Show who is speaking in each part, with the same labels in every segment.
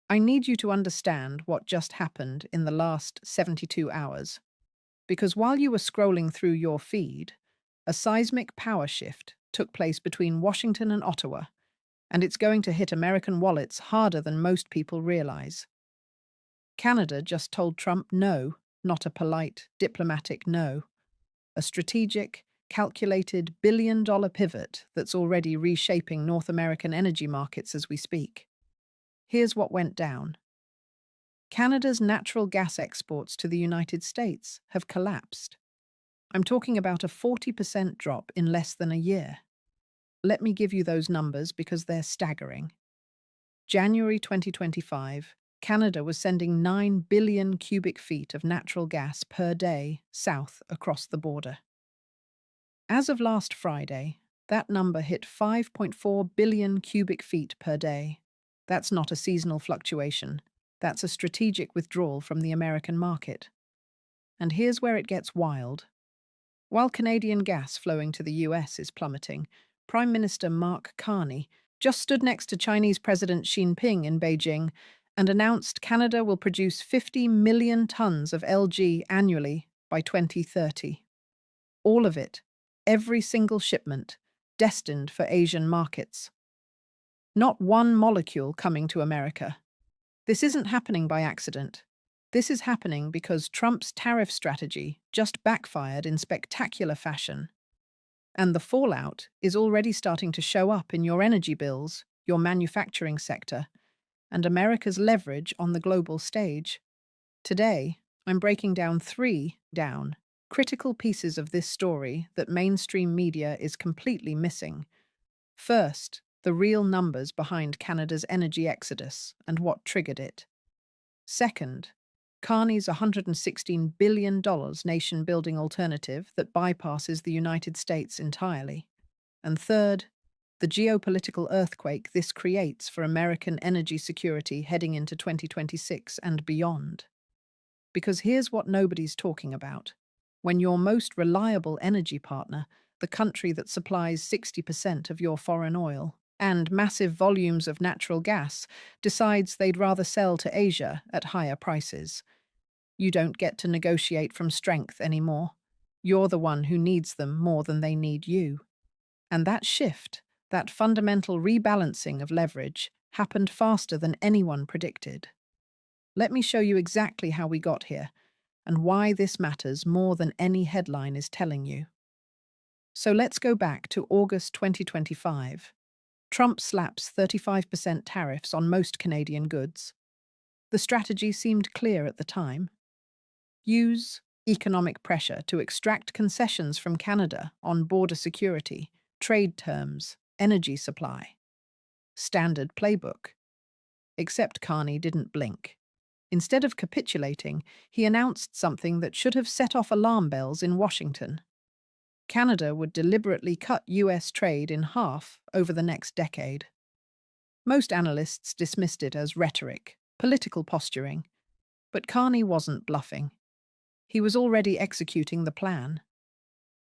Speaker 1: I need you to understand what just happened in the last 72 hours, because while you were scrolling through your feed, a seismic power shift took place between Washington and Ottawa, and it's going to hit American wallets harder than most people realize. Canada just told Trump no, not a polite, diplomatic no, a strategic, calculated billion-dollar pivot that's already reshaping North American energy markets as we speak. Here's what went down. Canada's natural gas exports to the United States have collapsed. I'm talking about a 40% drop in less than a year. Let me give you those numbers because they're staggering. January 2025, Canada was sending 9 billion cubic feet of natural gas per day south across the border. As of last Friday, that number hit 5.4 billion cubic feet per day. That's not a seasonal fluctuation. That's a strategic withdrawal from the American market. And here's where it gets wild. While Canadian gas flowing to the US is plummeting, Prime Minister Mark Carney just stood next to Chinese President Xi Jinping in Beijing and announced Canada will produce 50 million tons of LG annually by 2030. All of it, every single shipment, destined for Asian markets. Not one molecule coming to America. This isn't happening by accident. This is happening because Trump's tariff strategy just backfired in spectacular fashion. And the fallout is already starting to show up in your energy bills, your manufacturing sector, and America's leverage on the global stage. Today, I'm breaking down three critical pieces of this story that mainstream media is completely missing. First, the real numbers behind Canada's energy exodus and what triggered it. Second, Carney's $116 billion nation-building alternative that bypasses the United States entirely. And third, the geopolitical earthquake this creates for American energy security heading into 2026 and beyond. Because here's what nobody's talking about. When your most reliable energy partner, the country that supplies 60% of your foreign oil, and massive volumes of natural gas, decides they'd rather sell to Asia at higher prices. You don't get to negotiate from strength anymore. You're the one who needs them more than they need you. And that shift, that fundamental rebalancing of leverage, happened faster than anyone predicted. Let me show you exactly how we got here, and why this matters more than any headline is telling you. So let's go back to August 2025. Trump slaps 35% tariffs on most Canadian goods. The strategy seemed clear at the time. Use economic pressure to extract concessions from Canada on border security, trade terms, energy supply. Standard playbook. Except Carney didn't blink. Instead of capitulating, he announced something that should have set off alarm bells in Washington. Canada would deliberately cut US trade in half over the next decade. Most analysts dismissed it as rhetoric, political posturing, but Carney wasn't bluffing. He was already executing the plan.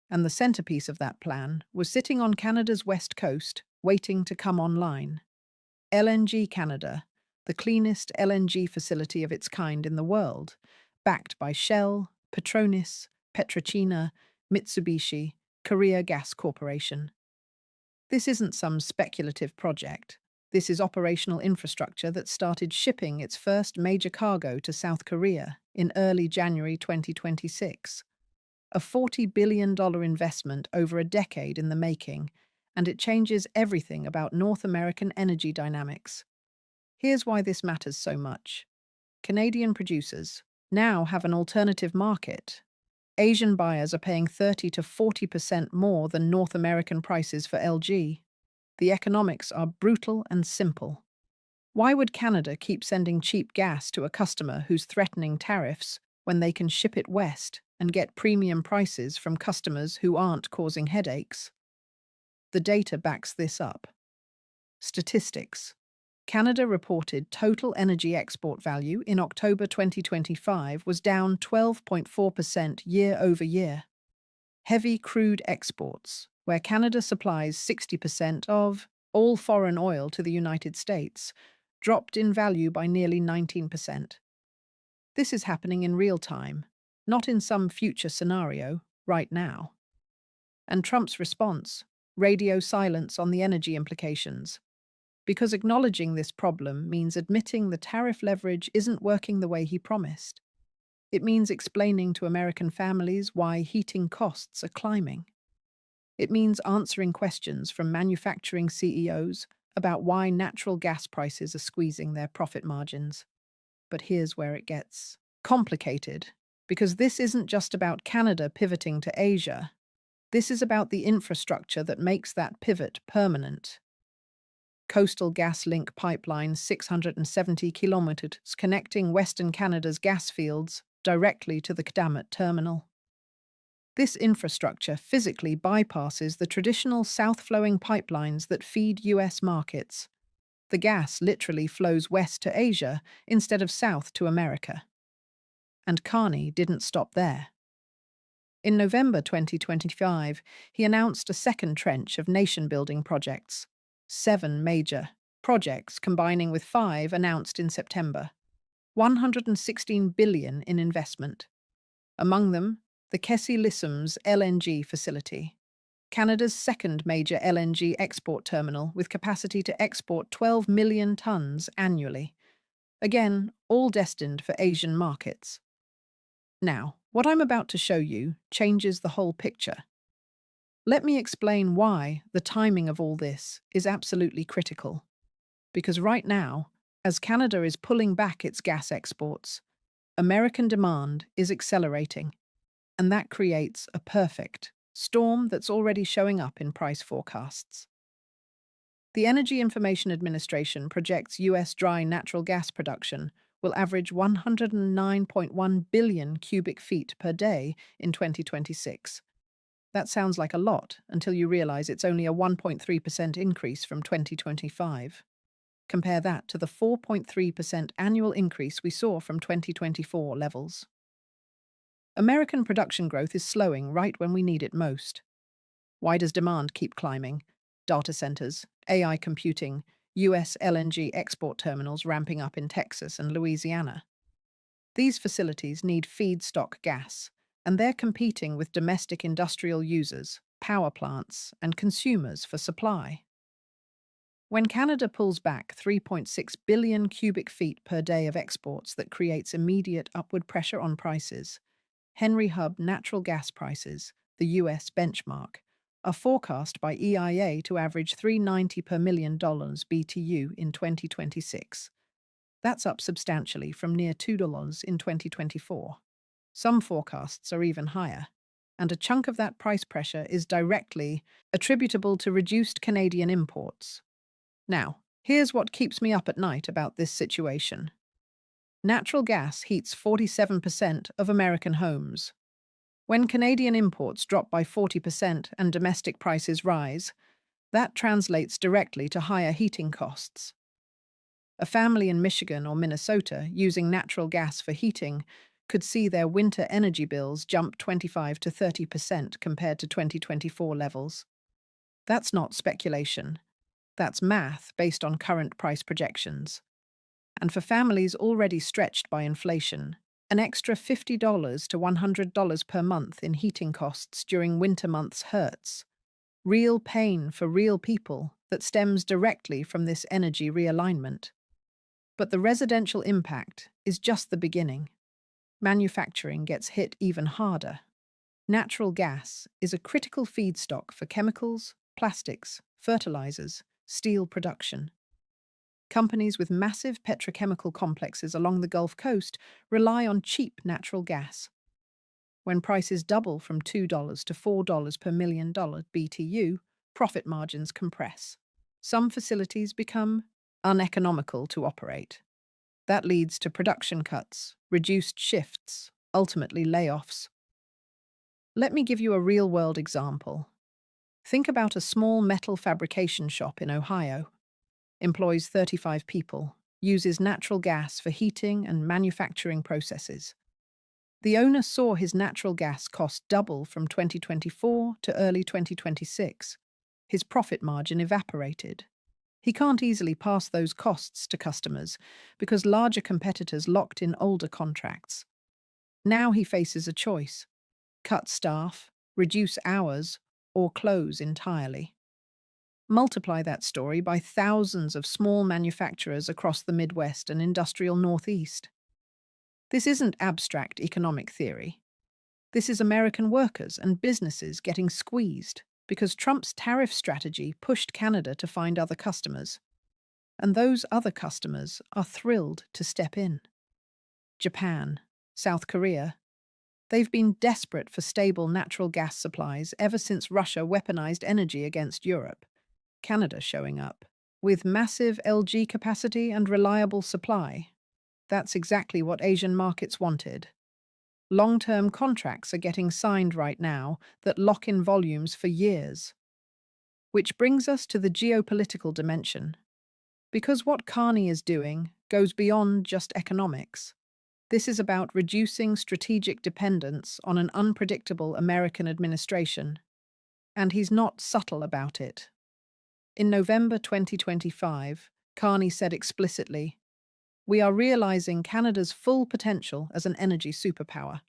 Speaker 1: And the centerpiece of that plan was sitting on Canada's west coast, waiting to come online. LNG Canada, the cleanest LNG facility of its kind in the world, backed by Shell, Petronas, PetroChina, Mitsubishi, Korea Gas Corporation. This isn't some speculative project. This is operational infrastructure that started shipping its first major cargo to South Korea in early January 2026. A $40 billion investment over a decade in the making, and it changes everything about North American energy dynamics. Here's why this matters so much. Canadian producers now have an alternative market. Asian buyers are paying 30 to 40% more than North American prices for LG. The economics are brutal and simple. Why would Canada keep sending cheap gas to a customer who's threatening tariffs when they can ship it west and get premium prices from customers who aren't causing headaches? The data backs this up. Statistics. Canada reported total energy export value in October 2025 was down 12.4% year over year. Heavy crude exports, where Canada supplies 60% of all foreign oil to the United States, dropped in value by nearly 19%. This is happening in real time, not in some future scenario, right now. And Trump's response: radio silence on the energy implications. Because acknowledging this problem means admitting the tariff leverage isn't working the way he promised. It means explaining to American families why heating costs are climbing. It means answering questions from manufacturing CEOs about why natural gas prices are squeezing their profit margins. But here's where it gets complicated, because this isn't just about Canada pivoting to Asia. This is about the infrastructure that makes that pivot permanent. Coastal GasLink pipeline, 670 kilometers connecting Western Canada's gas fields directly to the Kadamat terminal. This infrastructure physically bypasses the traditional south-flowing pipelines that feed US markets. The gas literally flows west to Asia instead of south to America. And Carney didn't stop there. In November 2025, he announced a second trench of nation-building projects, 7 major projects combining with 5 announced in September, $116 billion in investment. Among them, the Kessie-Lissums LNG facility, Canada's second major LNG export terminal with capacity to export 12 million tons annually. Again, all destined for Asian markets. Now, what I'm about to show you changes the whole picture. Let me explain why the timing of all this is absolutely critical. Because right now, as Canada is pulling back its gas exports, American demand is accelerating, and that creates a perfect storm that's already showing up in price forecasts. The Energy Information Administration projects U.S. dry natural gas production will average 109.1 billion cubic feet per day in 2026. That sounds like a lot until you realize it's only a 1.3% increase from 2025. Compare that to the 4.3% annual increase we saw from 2024 levels. American production growth is slowing right when we need it most. Why does demand keep climbing? Data centers, AI computing, US LNG export terminals ramping up in Texas and Louisiana. These facilities need feedstock gas, and they're competing with domestic industrial users, power plants, and consumers for supply. When Canada pulls back 3.6 billion cubic feet per day of exports, that creates immediate upward pressure on prices. Henry Hub natural gas prices, the US benchmark, are forecast by EIA to average $3.90 per million BTU in 2026. That's up substantially from near $2 in 2024. Some forecasts are even higher, and a chunk of that price pressure is directly attributable to reduced Canadian imports. Now, here's what keeps me up at night about this situation. Natural gas heats 47% of American homes. When Canadian imports drop by 40% and domestic prices rise, that translates directly to higher heating costs. A family in Michigan or Minnesota using natural gas for heating could see their winter energy bills jump 25 to 30% compared to 2024 levels. That's not speculation. That's math based on current price projections. And for families already stretched by inflation, an extra $50 to $100 per month in heating costs during winter months hurts. Real pain for real people that stems directly from this energy realignment. But the residential impact is just the beginning. Manufacturing gets hit even harder. Natural gas is a critical feedstock for chemicals, plastics, fertilizers, steel production. Companies with massive petrochemical complexes along the Gulf Coast rely on cheap natural gas. When prices double from $2 to $4 per million BTU, profit margins compress. Some facilities become uneconomical to operate. That leads to production cuts, reduced shifts, ultimately layoffs. Let me give you a real-world example. Think about a small metal fabrication shop in Ohio. Employs 35 people, uses natural gas for heating and manufacturing processes. The owner saw his natural gas cost double from 2024 to early 2026. His profit margin evaporated. He can't easily pass those costs to customers because larger competitors locked in older contracts. Now he faces a choice: cut staff, reduce hours, or close entirely. Multiply that story by thousands of small manufacturers across the Midwest and industrial Northeast. This isn't abstract economic theory. This is American workers and businesses getting squeezed because Trump's tariff strategy pushed Canada to find other customers. And those other customers are thrilled to step in. Japan, South Korea, they've been desperate for stable natural gas supplies ever since Russia weaponized energy against Europe. Canada showing up with massive LG capacity and reliable supply. That's exactly what Asian markets wanted. Long-term contracts are getting signed right now that lock in volumes for years. Which brings us to the geopolitical dimension. Because what Carney is doing goes beyond just economics. This is about reducing strategic dependence on an unpredictable American administration. And he's not subtle about it. In November 2025, Carney said explicitly, "We are realizing Canada's full potential as an energy superpower.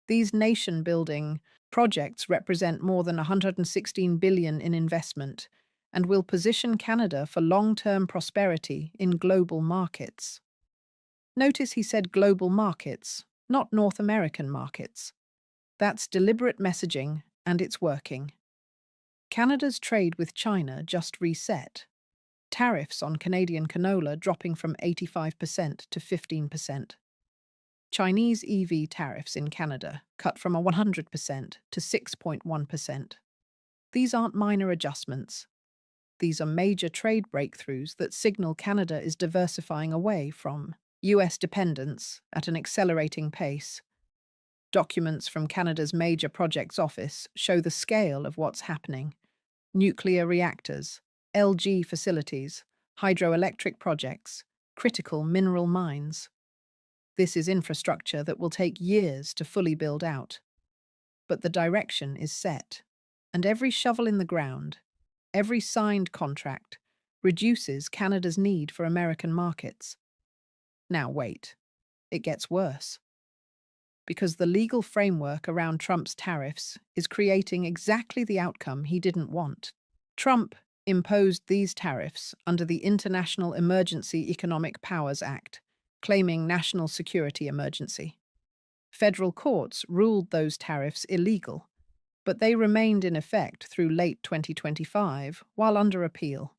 Speaker 1: These nation-building projects represent more than $116 billion in investment and will position Canada for long-term prosperity in global markets." Notice he said global markets, not North American markets. That's deliberate messaging, and it's working. Canada's trade with China just reset. Tariffs on Canadian canola dropping from 85% to 15%. Chinese EV tariffs in Canada cut from 100% to 6.1%. These aren't minor adjustments. These are major trade breakthroughs that signal Canada is diversifying away from US dependence at an accelerating pace. Documents from Canada's Major Projects Office show the scale of what's happening. Nuclear reactors, LG facilities, hydroelectric projects, critical mineral mines. This is infrastructure that will take years to fully build out. But the direction is set, and every shovel in the ground, every signed contract, reduces Canada's need for American markets. Now wait, it gets worse. Because the legal framework around Trump's tariffs is creating exactly the outcome he didn't want. Trump imposed these tariffs under the International Emergency Economic Powers Act, claiming national security emergency. Federal courts ruled those tariffs illegal, but they remained in effect through late 2025 while under appeal.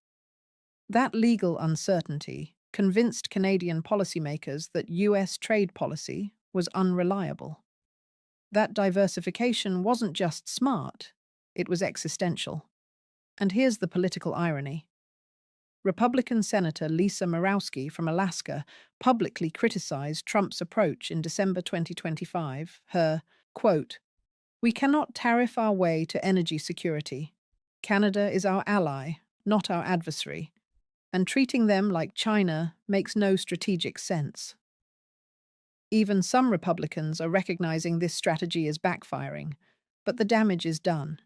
Speaker 1: That legal uncertainty convinced Canadian policymakers that US trade policy was unreliable. That diversification wasn't just smart, it was existential. And here's the political irony. Republican Senator Lisa Murkowski from Alaska publicly criticized Trump's approach in December 2025. Her, quote, "We cannot tariff our way to energy security. Canada is our ally, not our adversary, and treating them like China makes no strategic sense." Even some Republicans are recognizing this strategy is backfiring, but the damage is done.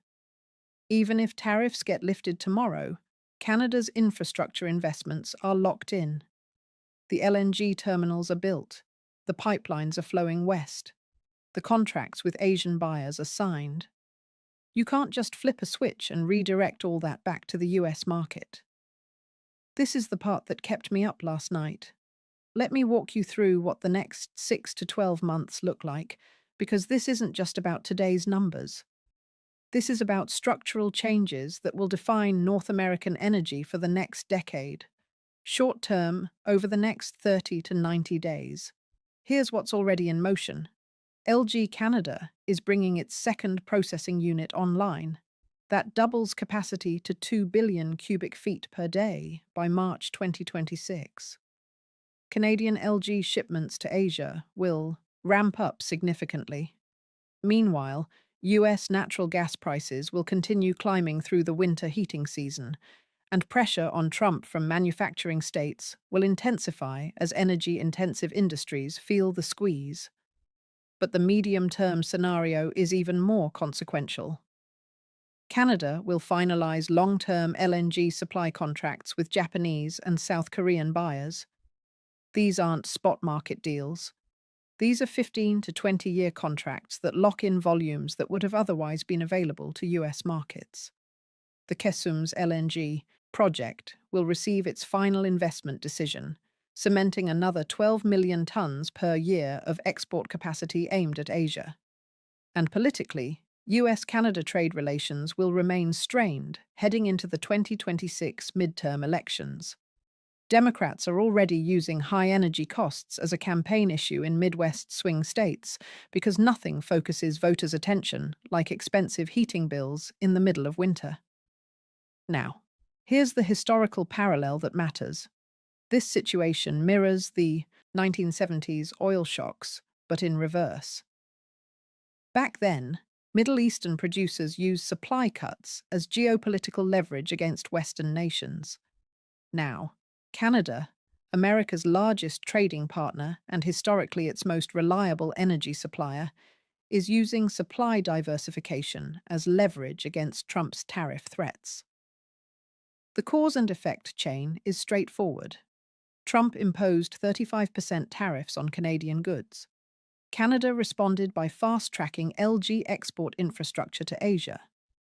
Speaker 1: Even if tariffs get lifted tomorrow, Canada's infrastructure investments are locked in. The LNG terminals are built, the pipelines are flowing west, the contracts with Asian buyers are signed. You can't just flip a switch and redirect all that back to the US market. This is the part that kept me up last night. Let me walk you through what the next 6 to 12 months look like, because this isn't just about today's numbers. This is about structural changes that will define North American energy for the next decade. Short term, over the next 30 to 90 days. Here's what's already in motion. LG Canada is bringing its second processing unit online. That doubles capacity to 2 billion cubic feet per day by March 2026. Canadian LG shipments to Asia will ramp up significantly. Meanwhile, US natural gas prices will continue climbing through the winter heating season, and pressure on Trump from manufacturing states will intensify as energy-intensive industries feel the squeeze. But the medium-term scenario is even more consequential. Canada will finalize long-term LNG supply contracts with Japanese and South Korean buyers. These aren't spot market deals. These are 15 to 20-year contracts that lock in volumes that would have otherwise been available to US markets. The Kesum's LNG project will receive its final investment decision, cementing another 12 million tons per year of export capacity aimed at Asia. And politically, US-Canada trade relations will remain strained heading into the 2026 midterm elections. Democrats are already using high energy costs as a campaign issue in Midwest swing states because nothing focuses voters' attention like expensive heating bills in the middle of winter. Now, here's the historical parallel that matters. This situation mirrors the 1970s oil shocks, but in reverse. Back then, Middle Eastern producers used supply cuts as geopolitical leverage against Western nations. Now, Canada, America's largest trading partner and historically its most reliable energy supplier, is using supply diversification as leverage against Trump's tariff threats. The cause and effect chain is straightforward. Trump imposed 35% tariffs on Canadian goods. Canada responded by fast-tracking LG export infrastructure to Asia.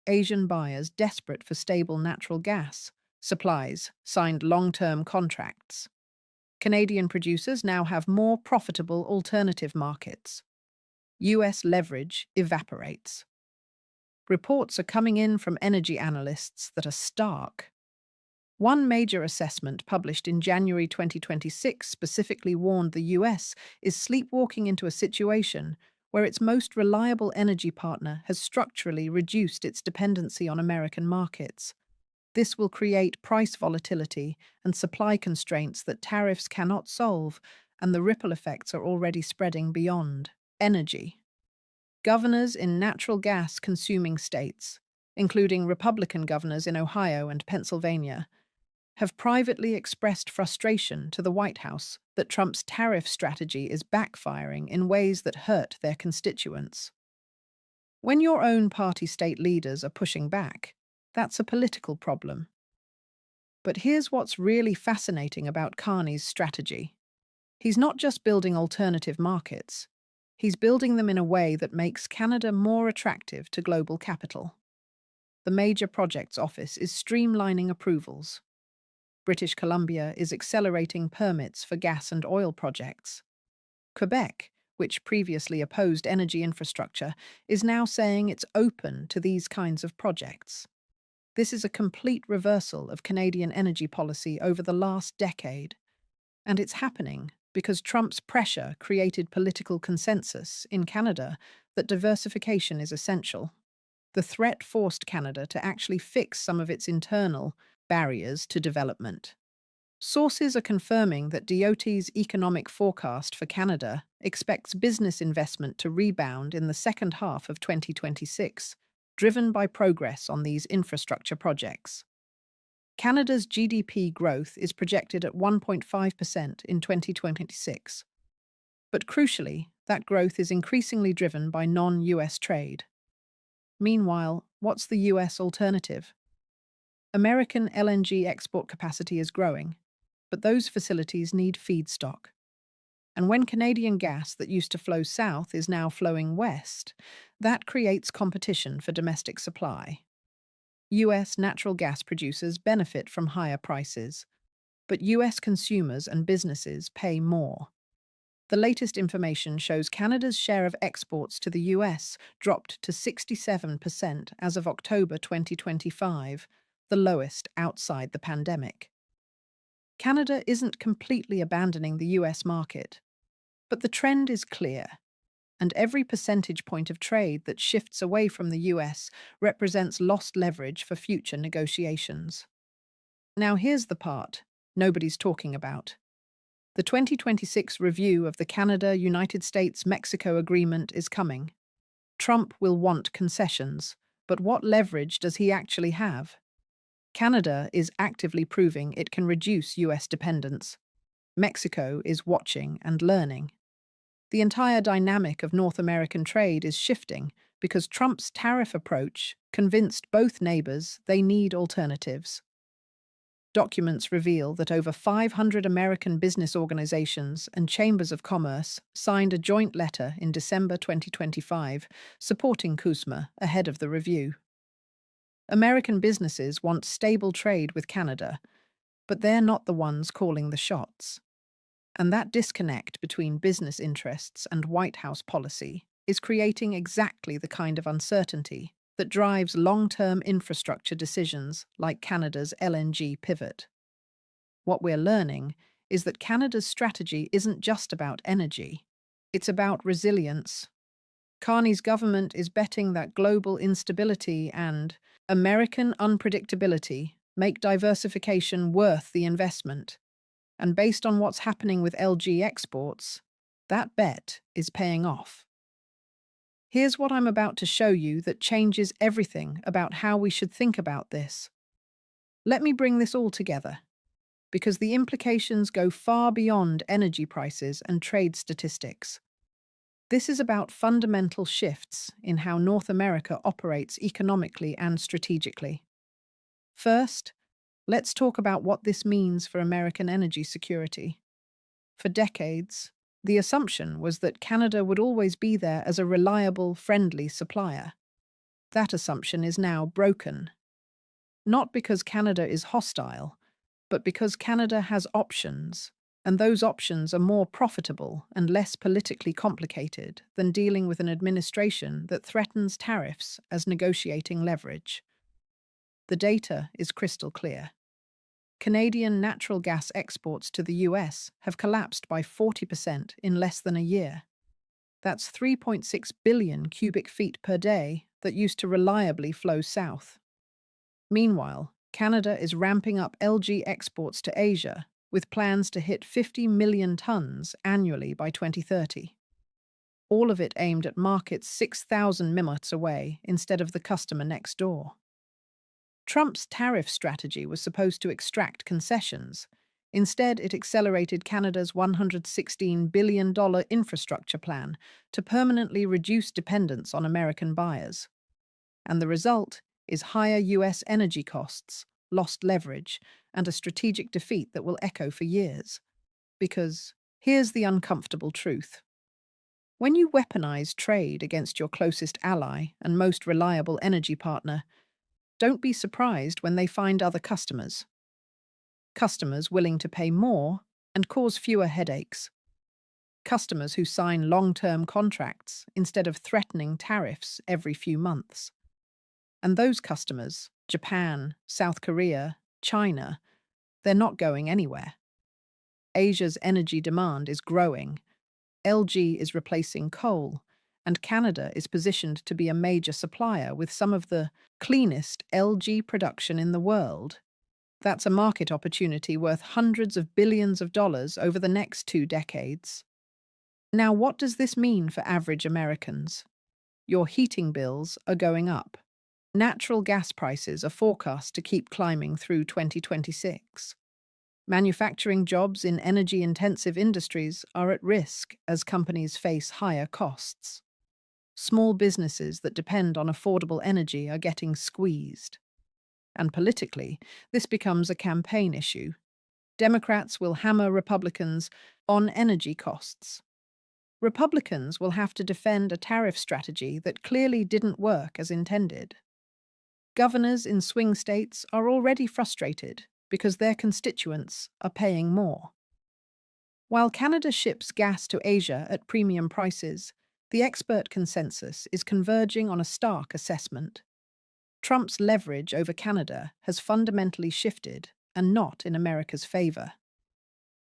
Speaker 1: Asian buyers desperate for stable natural gas supplies signed long-term contracts. Canadian producers now have more profitable alternative markets. US leverage evaporates. Reports are coming in from energy analysts that are stark. One major assessment published in January 2026 specifically warned the US is sleepwalking into a situation where its most reliable energy partner has structurally reduced its dependency on American markets. This will create price volatility and supply constraints that tariffs cannot solve, and the ripple effects are already spreading beyond energy. Governors in natural gas-consuming states, including Republican governors in Ohio and Pennsylvania, have privately expressed frustration to the White House that Trump's tariff strategy is backfiring in ways that hurt their constituents. When your own party state leaders are pushing back, that's a political problem. But here's what's really fascinating about Carney's strategy. He's not just building alternative markets, he's building them in a way that makes Canada more attractive to global capital. The Major Projects Office is streamlining approvals. British Columbia is accelerating permits for gas and oil projects. Quebec, which previously opposed energy infrastructure, is now saying it's open to these kinds of projects. This is a complete reversal of Canadian energy policy over the last decade. And it's happening because Trump's pressure created political consensus in Canada that diversification is essential. The threat forced Canada to actually fix some of its internal barriers to development. Sources are confirming that DOT's economic forecast for Canada expects business investment to rebound in the second half of 2026, driven by progress on these infrastructure projects. Canada's GDP growth is projected at 1.5% in 2026. But crucially, that growth is increasingly driven by non-US trade. Meanwhile, what's the US alternative? American LNG export capacity is growing, but those facilities need feedstock. And when Canadian gas that used to flow south is now flowing west, that creates competition for domestic supply. US natural gas producers benefit from higher prices, but US consumers and businesses pay more. The latest information shows Canada's share of exports to the US dropped to 67% as of October 2025, the lowest outside the pandemic. Canada isn't completely abandoning the US market, but the trend is clear, and every percentage point of trade that shifts away from the US represents lost leverage for future negotiations. Now here's the part nobody's talking about. The 2026 review of the Canada-United States-Mexico agreement is coming. Trump will want concessions, but what leverage does he actually have? Canada is actively proving it can reduce US dependence. Mexico is watching and learning. The entire dynamic of North American trade is shifting because Trump's tariff approach convinced both neighbors they need alternatives. Documents reveal that over 500 American business organizations and chambers of commerce signed a joint letter in December 2025 supporting CUSMA ahead of the review. American businesses want stable trade with Canada, but they're not the ones calling the shots. And that disconnect between business interests and White House policy is creating exactly the kind of uncertainty that drives long-term infrastructure decisions like Canada's LNG pivot. What we're learning is that Canada's strategy isn't just about energy, it's about resilience. Carney's government is betting that global instability and American unpredictability make diversification worth the investment. And based on what's happening with LG exports, that bet is paying off. Here's what I'm about to show you that changes everything about how we should think about this. Let me bring this all together, because the implications go far beyond energy prices and trade statistics. This is about fundamental shifts in how North America operates economically and strategically. First, let's talk about what this means for American energy security. For decades, the assumption was that Canada would always be there as a reliable, friendly supplier. That assumption is now broken. Not because Canada is hostile, but because Canada has options, and those options are more profitable and less politically complicated than dealing with an administration that threatens tariffs as negotiating leverage. The data is crystal clear. Canadian natural gas exports to the US have collapsed by 40% in less than a year. That's 3.6 billion cubic feet per day that used to reliably flow south. Meanwhile, Canada is ramping up LG exports to Asia, with plans to hit 50 million tons annually by 2030. All of it aimed at markets 6,000 minutes away instead of the customer next door. Trump's tariff strategy was supposed to extract concessions. Instead, it accelerated Canada's $116 billion infrastructure plan to permanently reduce dependence on American buyers. And the result is higher US energy costs, lost leverage, and a strategic defeat that will echo for years. Because here's the uncomfortable truth. When you weaponize trade against your closest ally and most reliable energy partner, don't be surprised when they find other customers. Customers willing to pay more and cause fewer headaches. Customers who sign long-term contracts instead of threatening tariffs every few months. And those customers, Japan, South Korea, China, they're not going anywhere. Asia's energy demand is growing. LG is replacing coal, and Canada is positioned to be a major supplier with some of the cleanest LG production in the world. That's a market opportunity worth hundreds of billions of dollars over the next 2 decades. Now, what does this mean for average Americans? Your heating bills are going up. Natural gas prices are forecast to keep climbing through 2026. Manufacturing jobs in energy-intensive industries are at risk as companies face higher costs. Small businesses that depend on affordable energy are getting squeezed. And politically, this becomes a campaign issue. Democrats will hammer Republicans on energy costs. Republicans will have to defend a tariff strategy that clearly didn't work as intended. Governors in swing states are already frustrated because their constituents are paying more. While Canada ships gas to Asia at premium prices, the expert consensus is converging on a stark assessment. Trump's leverage over Canada has fundamentally shifted, and not in America's favor.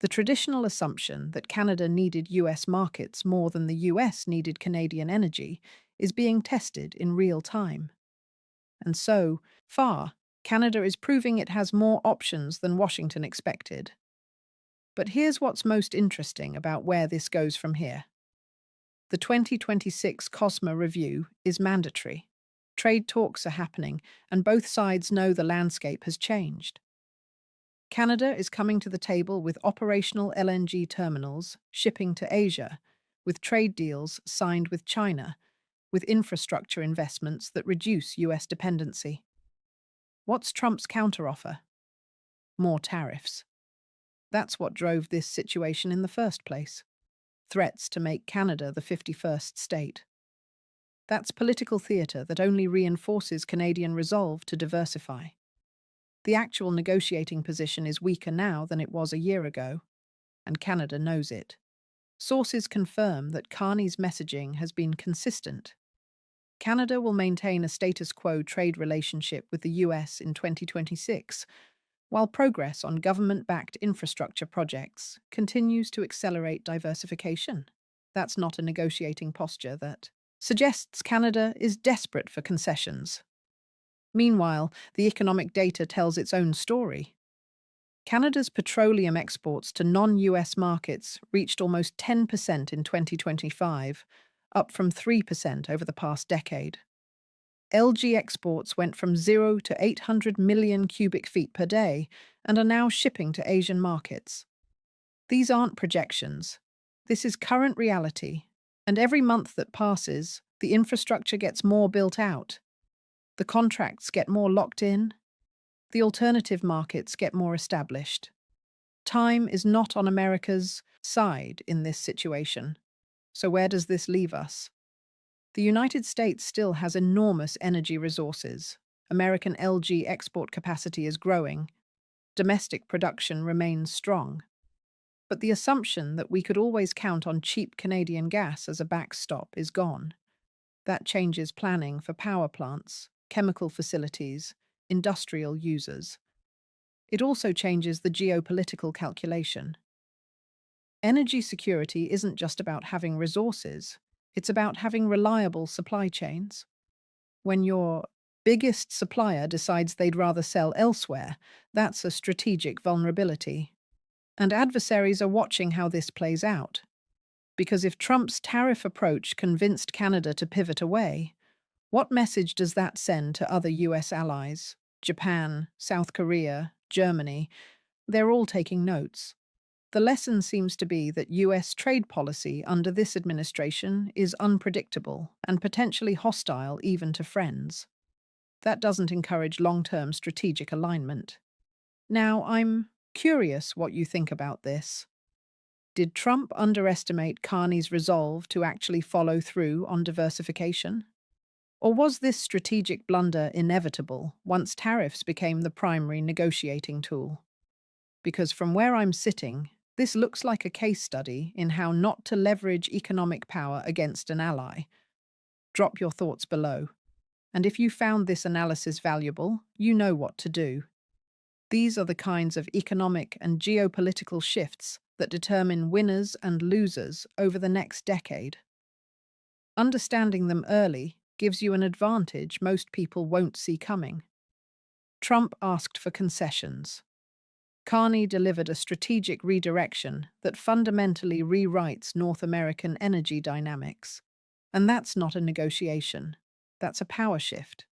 Speaker 1: The traditional assumption that Canada needed US markets more than the US needed Canadian energy is being tested in real time. And so far, Canada is proving it has more options than Washington expected. But here's what's most interesting about where this goes from here. The 2026 COSMA review is mandatory. Trade talks are happening, and both sides know the landscape has changed. Canada is coming to the table with operational LNG terminals shipping to Asia, with trade deals signed with China, with infrastructure investments that reduce US dependency. What's Trump's counteroffer? More tariffs. That's what drove this situation in the first place. Threats to make Canada the 51st state. That's political theatre that only reinforces Canadian resolve to diversify. The actual negotiating position is weaker now than it was a year ago, and Canada knows it. Sources confirm that Carney's messaging has been consistent. Canada will maintain a status quo trade relationship with the US in 2026, while progress on government-backed infrastructure projects continues to accelerate diversification. That's not a negotiating posture that suggests Canada is desperate for concessions. Meanwhile, the economic data tells its own story. Canada's petroleum exports to non-US markets reached almost 10% in 2025, up from 3% over the past decade. LG exports went from 0 to 800 million cubic feet per day and are now shipping to Asian markets. These aren't projections. This is current reality, and every month that passes, the infrastructure gets more built out. The contracts get more locked in. The alternative markets get more established. Time is not on America's side in this situation. So where does this leave us? The United States still has enormous energy resources. American LG export capacity is growing. Domestic production remains strong. But the assumption that we could always count on cheap Canadian gas as a backstop is gone. That changes planning for power plants, chemical facilities, industrial users. It also changes the geopolitical calculation. Energy security isn't just about having resources, it's about having reliable supply chains. When your biggest supplier decides they'd rather sell elsewhere, that's a strategic vulnerability. And adversaries are watching how this plays out. Because if Trump's tariff approach convinced Canada to pivot away, what message does that send to other US allies? Japan, South Korea, Germany, they're all taking notes. The lesson seems to be that US trade policy under this administration is unpredictable and potentially hostile even to friends. That doesn't encourage long-term strategic alignment. Now, I'm curious what you think about this. Did Trump underestimate Carney's resolve to actually follow through on diversification? Or was this strategic blunder inevitable once tariffs became the primary negotiating tool? Because from where I'm sitting, this looks like a case study in how not to leverage economic power against an ally. Drop your thoughts below. And if you found this analysis valuable, you know what to do. These are the kinds of economic and geopolitical shifts that determine winners and losers over the next decade. Understanding them early gives you an advantage most people won't see coming. Trump asked for concessions. Carney delivered a strategic redirection that fundamentally rewrites North American energy dynamics. And that's not a negotiation. That's a power shift.